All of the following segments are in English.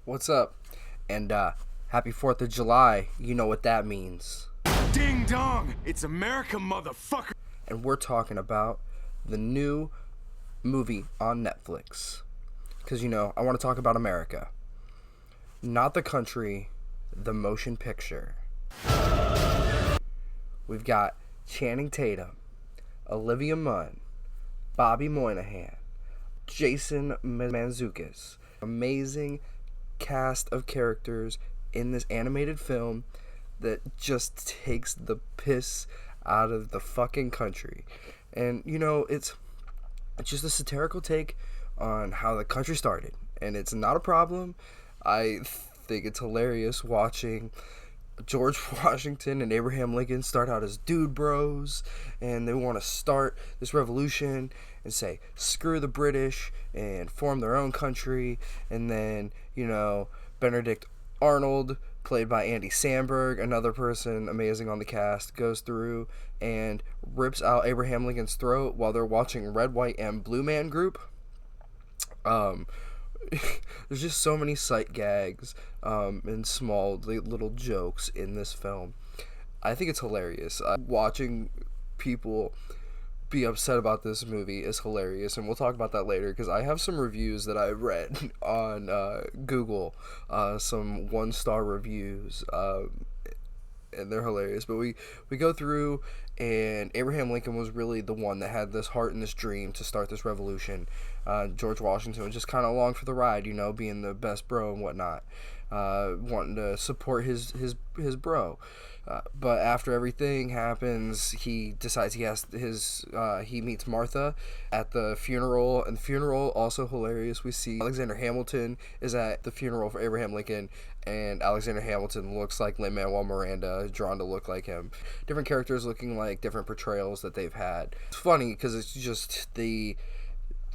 What's up? And happy 4th of July. You know what that means. Ding dong! It's America, motherfucker! And we're talking about the new movie on Netflix. Because, I want to talk about America. Not the country, the motion picture. We've got Channing Tatum, Olivia Munn, Bobby Moynihan, Jason Mantzoukas. Amazing cast of characters in this animated film that just takes the piss out of the fucking country. And it's just a satirical take on how the country started, and it's not a problem. I think it's hilarious watching George Washington and Abraham Lincoln start out as dude bros, and they want to start this revolution and say screw the British and form their own country. And then Benedict Arnold, played by Andy Samberg, another person amazing on the cast, goes through and rips out Abraham Lincoln's throat while they're watching Red, White, and Blue Man Group. There's just so many sight gags and small little jokes in this film. I think it's hilarious. Watching people be upset about this movie is hilarious, and we'll talk about that later because I have some reviews that I read on Google, some 1-star reviews, and they're hilarious. But we go through, and Abraham Lincoln was really the one that had this heart and this dream to start this revolution. George Washington was just kind of along for the ride, being the best bro and whatnot, wanting to support his bro. But after everything happens, he decides he meets Martha at the funeral, and the funeral also hilarious. We see Alexander Hamilton is at the funeral for Abraham Lincoln, and Alexander Hamilton looks like Lin-Manuel Miranda, drawn to look like him. Different characters looking like different portrayals that they've had. It's funny because it's just they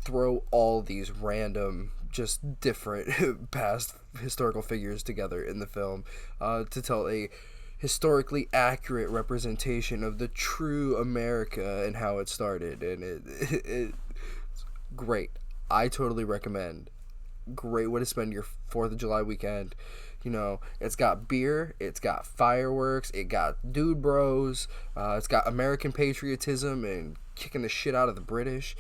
throw all these random, just different past historical figures together in the film to tell a historically accurate representation of the true America and how it started, and it's great. I totally recommend. Great way to spend your 4th of July weekend. It's got beer, it's got fireworks, it got dude bros, it's got American patriotism and kicking the shit out of the British.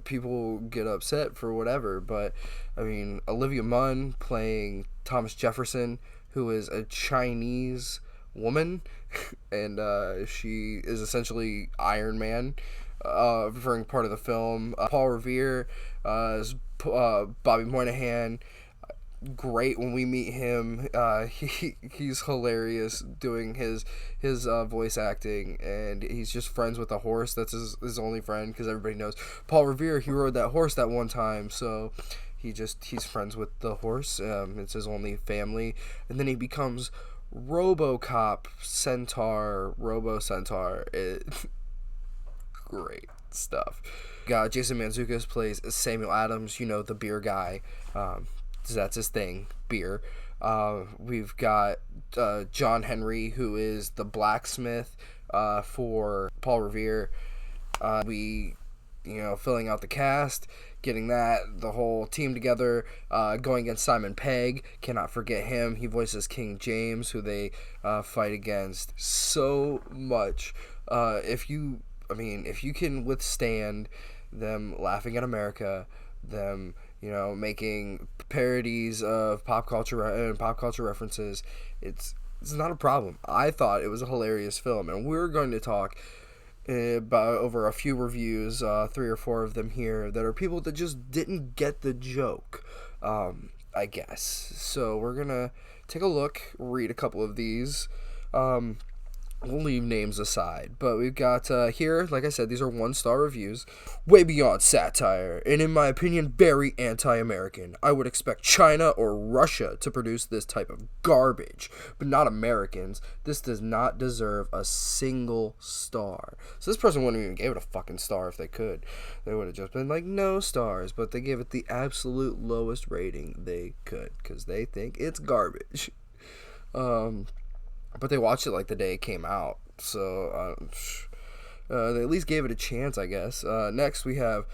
People get upset for whatever, but Olivia Munn playing Thomas Jefferson, who is a Chinese woman, and she is essentially Iron Man for part of the film. Paul Revere is Bobby Moynihan. Great when we meet him. He's hilarious doing his voice acting, and he's just friends with a horse. That's his only friend, because everybody knows Paul Revere. He rode that horse that one time, so he's friends with the horse. It's his only family, and then he becomes RoboCop Robo Centaur. Great stuff. Got Jason Mantzoukas plays Samuel Adams, the beer guy. That's his thing, beer. We've got John Henry, who is the blacksmith for Paul Revere. Filling out the cast, getting the whole team together, going against Simon Pegg. Cannot forget him. He voices King James, who they fight against so much. If you can withstand them laughing at America, them making parodies of pop culture and pop culture references, it's not a problem. I thought it was a hilarious film, and we're going to talk about over a few reviews, 3 or 4 of them here, that are people that just didn't get the joke, I guess. So we're gonna take a look, read a couple of these. We'll leave names aside, but we've got here, like I said, these are 1-star reviews. Way beyond satire, and in my opinion, very anti-American. I would expect China or Russia to produce this type of garbage, but not Americans. This does not deserve a single star. So this person wouldn't even give it a fucking star if they could. They would have just been like, no stars, but they gave it the absolute lowest rating they could, because they think it's garbage. But they watched it like the day it came out, so they at least gave it a chance, I guess. Next we have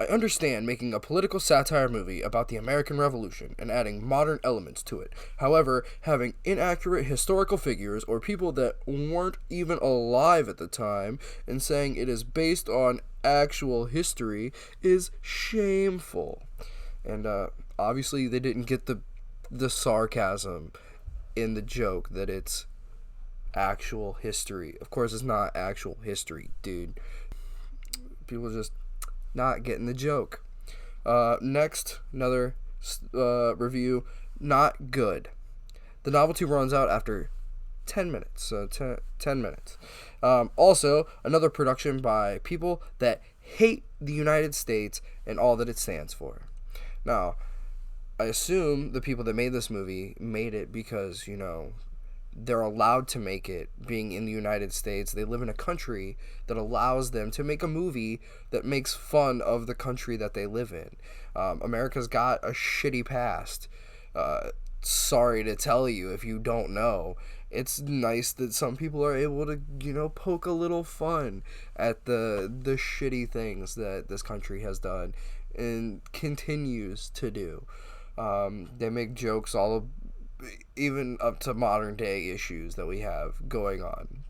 I understand making a political satire movie about the American Revolution and adding modern elements to it. However, having inaccurate historical figures or people that weren't even alive at the time and saying it is based on actual history is shameful. And obviously they didn't get the sarcasm in the joke that it's actual history. Of course it's not actual history, dude. People just not getting the joke. Next, another review. Not good. The novelty runs out after 10 minutes. So 10 minutes. Also, another production by people that hate the United States and all that it stands for. Now, I assume the people that made this movie made it because, you know, they're allowed to make it being in the United States. They live in a country that allows them to make a movie that makes fun of the country that they live in. America's got a shitty past. Sorry to tell you if you don't know. It's nice that some people are able to, you know, poke a little fun at the shitty things that this country has done and continues to do. They make jokes even up to modern day issues that we have going on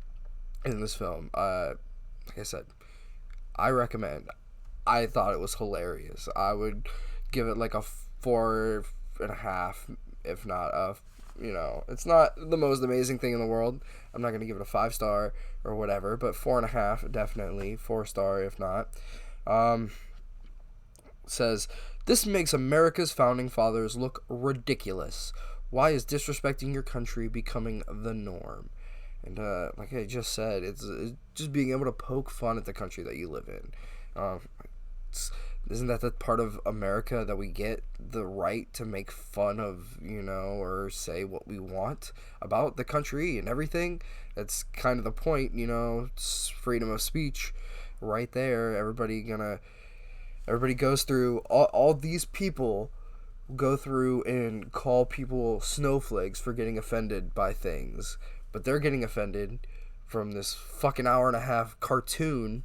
in this film. Like I said, I recommend. I thought it was hilarious. I would give it like a 4.5, if not a, you know, it's not the most amazing thing in the world. I'm not going to give it a 5-star or whatever, but 4.5, definitely 4-star if not. Says, this makes America's founding fathers look ridiculous. Why is disrespecting your country becoming the norm? And like I just said, it's just being able to poke fun at the country that you live in. Isn't that the part of America that we get the right to make fun of, you know, or say what we want about the country and everything? That's kind of the point, you know. It's freedom of speech right there. Everybody goes through, all these people go through and call people snowflakes for getting offended by things, but they're getting offended from this fucking hour-and-a-half cartoon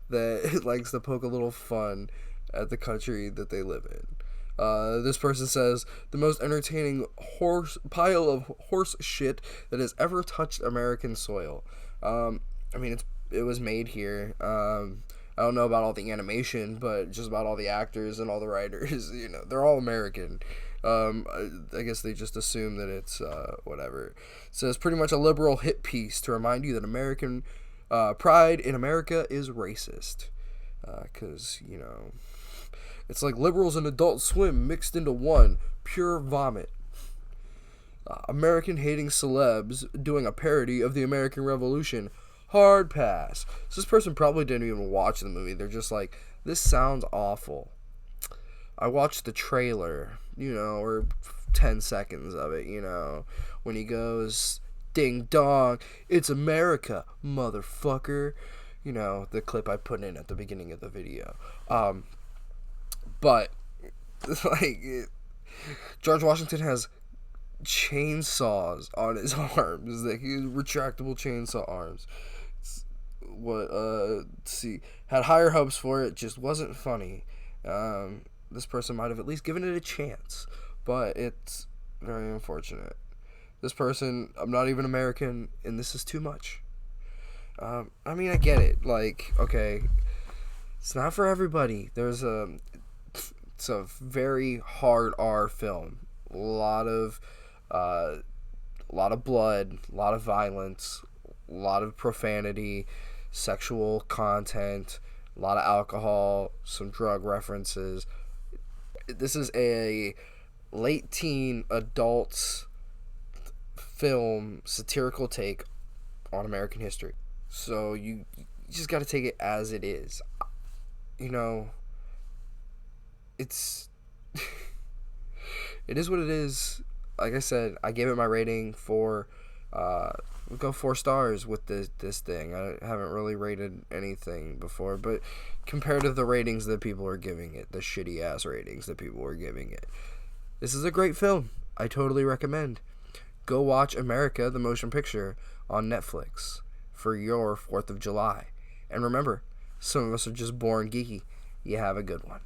that likes to poke a little fun at the country that they live in. This person says, the most entertaining pile of horse shit that has ever touched American soil. I mean, it was made here. I don't know about all the animation, but just about all the actors and all the writers, you know, they're all American. I guess they just assume that it's whatever. It says, pretty much a liberal hit piece to remind you that American pride in America is racist. Because, you know, it's like liberals and Adult Swim mixed into one. Pure vomit. American hating celebs doing a parody of the American Revolution. Hard pass. So this person probably didn't even watch the movie. They're just like, this sounds awful. I watched the trailer, you know, or 10 seconds of it, you know, when he goes, ding dong, it's America, motherfucker. You know, the clip I put in at the beginning of the video. But, like, George Washington has chainsaws on his arms, like retractable chainsaw arms. Let's see, had higher hopes for it, just wasn't funny. This person might have at least given it a chance, but it's very unfortunate. This person, I'm not even American, and this is too much. I mean, I get it, like, okay, it's not for everybody. It's a very hard R film, a lot of blood, a lot of violence, a lot of profanity, sexual content, a lot of alcohol, some drug references. This is a late teen adults film, satirical take on American history. So you just got to take it as it is. You know, it is what it is. Like I said, I gave it my rating for we'll go 4 stars with this thing. I haven't really rated anything before, but compared to the ratings that people are giving it, the shitty ass ratings that people are giving it, this is a great film. I totally recommend. Go watch America, the motion picture, on Netflix for your 4th of July. And remember, some of us are just born geeky. You have a good one.